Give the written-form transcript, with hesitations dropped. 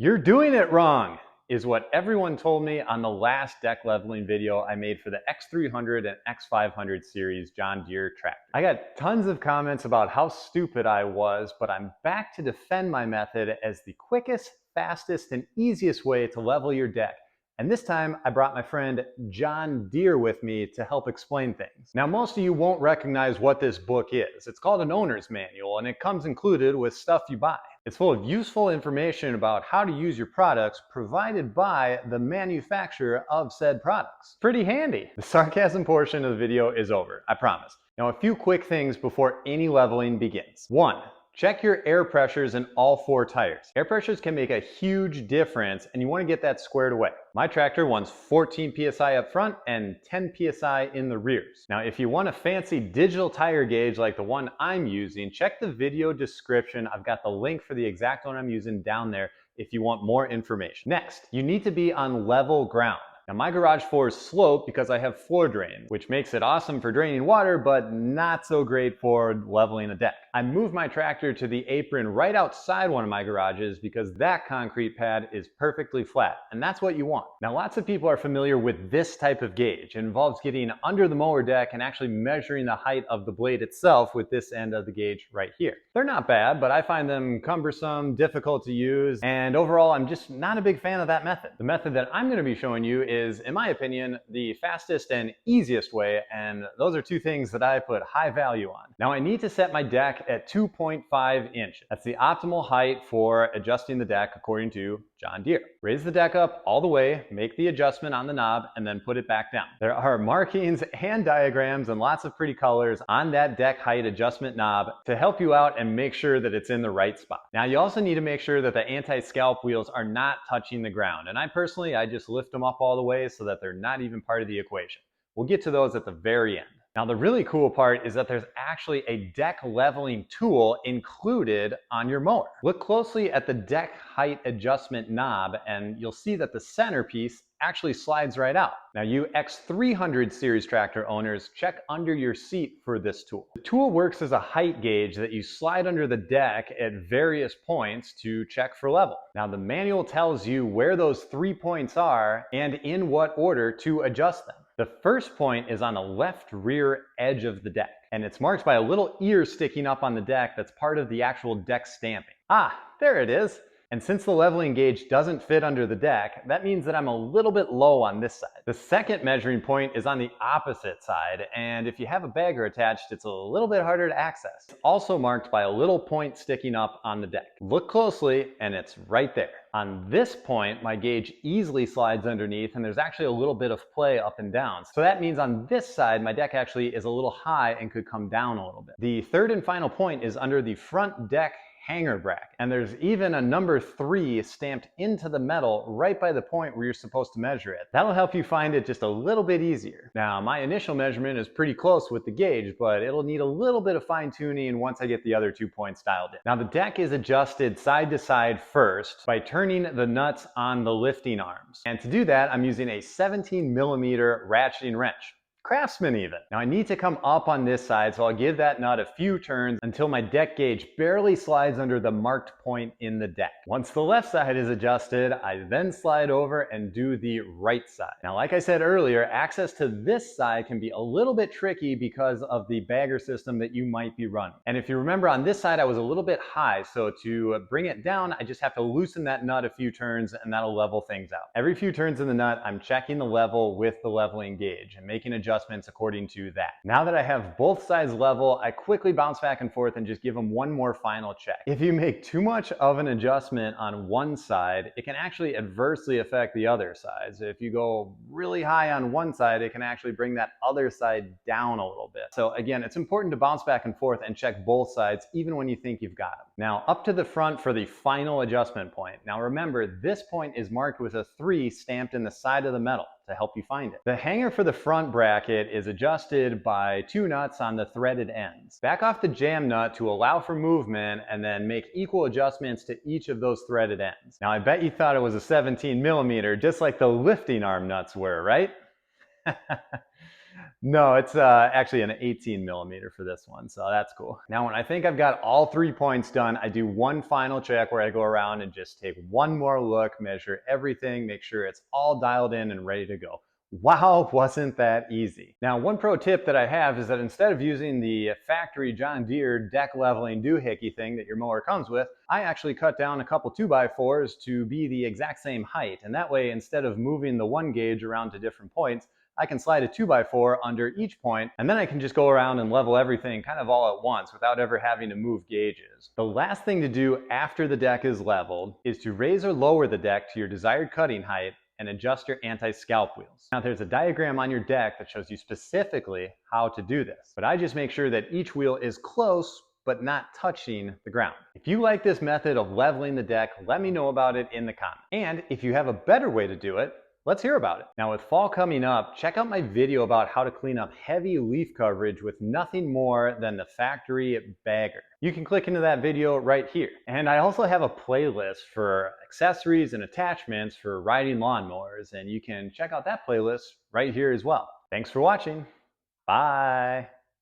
You're doing it wrong, is what everyone told me on the last deck leveling video I made for the X300 and X500 series John Deere tractor. I got tons of comments about how stupid I was, but I'm back to defend my method as the quickest, fastest, and easiest way to level your deck. And this time I brought my friend John Deere with me to help explain things. Now, most of you won't recognize what this book is. It's called an owner's manual, and it comes included with stuff you buy. It's full of useful information about how to use your products provided by the manufacturer of said products. Pretty handy. The sarcasm portion of the video is over, I promise. Now, a few quick things before any leveling begins. 1. Check your air pressures in all 4 tires. Air pressures can make a huge difference, and you want to get that squared away. My tractor wants 14 psi up front and 10 psi in the rears. Now, if you want a fancy digital tire gauge like the one I'm using, check the video description. I've got the link for the exact one I'm using down there if you want more information. Next, you need to be on level ground. Now, my garage floor is sloped because I have floor drains, which makes it awesome for draining water, but not so great for leveling a deck. I moved my tractor to the apron right outside one of my garages because that concrete pad is perfectly flat, and that's what you want. Now, lots of people are familiar with this type of gauge. It involves getting under the mower deck and actually measuring the height of the blade itself with this end of the gauge right here. They're not bad, but I find them cumbersome, difficult to use, and overall, I'm just not a big fan of that method. The method that I'm going to be showing you is, in my opinion, the fastest and easiest way, and those are 2 things that I put high value on. Now, I need to set my deck at 2.5 inches. That's the optimal height for adjusting the deck according to John Deere. Raise the deck up all the way, make the adjustment on the knob, and then put it back down. There are markings and diagrams and lots of pretty colors on that deck height adjustment knob to help you out and make sure that it's in the right spot. Now, you also need to make sure that the anti-scalp wheels are not touching the ground. And I just lift them up all the way so that they're not even part of the equation. We'll get to those at the very end. Now, the really cool part is that there's actually a deck leveling tool included on your mower. Look closely at the deck height adjustment knob and you'll see that the centerpiece actually slides right out. Now, you X300 series tractor owners, check under your seat for this tool. The tool works as a height gauge that you slide under the deck at various points to check for level. Now, the manual tells you where those 3 points are and in what order to adjust them. The first point is on the left rear edge of the deck, and it's marked by a little ear sticking up on the deck that's part of the actual deck stamping. Ah, there it is. And since the leveling gauge doesn't fit under the deck, that means that I'm a little bit low on this side. The second measuring point is on the opposite side, and if you have a bagger attached, it's a little bit harder to access. It's also marked by a little point sticking up on the deck. Look closely, and it's right there. On this point, my gauge easily slides underneath, and there's actually a little bit of play up and down. So that means on this side, my deck actually is a little high and could come down a little bit. The third and final point is under the front deck hanger bracket, and there's even a number 3 stamped into the metal right by the point where you're supposed to measure it. That'll help you find it just a little bit easier. Now, my initial measurement is pretty close with the gauge, but it'll need a little bit of fine tuning once I get the other 2 points dialed in. Now, the deck is adjusted side to side first by turning the nuts on the lifting arms. And to do that, I'm using a 17mm ratcheting wrench. Craftsman even. Now, I need to come up on this side, so I'll give that nut a few turns until my deck gauge barely slides under the marked point in the deck. Once the left side is adjusted, I then slide over and do the right side. Now, like I said earlier, access to this side can be a little bit tricky because of the bagger system that you might be running. And if you remember, on this side I was a little bit high, so to bring it down, I just have to loosen that nut a few turns and that'll level things out. Every few turns in the nut, I'm checking the level with the leveling gauge and making adjustments according to that. Now that I have both sides level, I quickly bounce back and forth and just give them one more final check. If you make too much of an adjustment on one side, it can actually adversely affect the other side. So if you go really high on one side, it can actually bring that other side down a little bit. So again, it's important to bounce back and forth and check both sides even when you think you've got them. Now, up to the front for the final adjustment point. Now remember, this point is marked with a 3 stamped in the side of the metal to help you find it. The hanger for the front bracket is adjusted by 2 nuts on the threaded ends. Back off the jam nut to allow for movement and then make equal adjustments to each of those threaded ends. Now, I bet you thought it was a 17mm, just like the lifting arm nuts were, right? No, it's actually an 18 millimeter for this one, so that's cool. Now, when I think I've got all 3 points done, I do one final check where I go around and just take one more look, measure everything, make sure it's all dialed in and ready to go. Wow, wasn't that easy? Now, one pro tip that I have is that instead of using the factory John Deere deck leveling doohickey thing that your mower comes with, I actually cut down a couple 2x4s to be the exact same height. And that way, instead of moving the one gauge around to different points, I can slide a 2x4 under each point, and then I can just go around and level everything kind of all at once without ever having to move gauges. The last thing to do after the deck is leveled is to raise or lower the deck to your desired cutting height and adjust your anti-scalp wheels. Now, there's a diagram on your deck that shows you specifically how to do this, but I just make sure that each wheel is close but not touching the ground. If you like this method of leveling the deck, let me know about it in the comments. And if you have a better way to do it, let's hear about it. Now, with fall coming up, check out my video about how to clean up heavy leaf coverage with nothing more than the factory bagger. You can click into that video right here. And I also have a playlist for accessories and attachments for riding lawnmowers, and you can check out that playlist right here as well. Thanks for watching. Bye.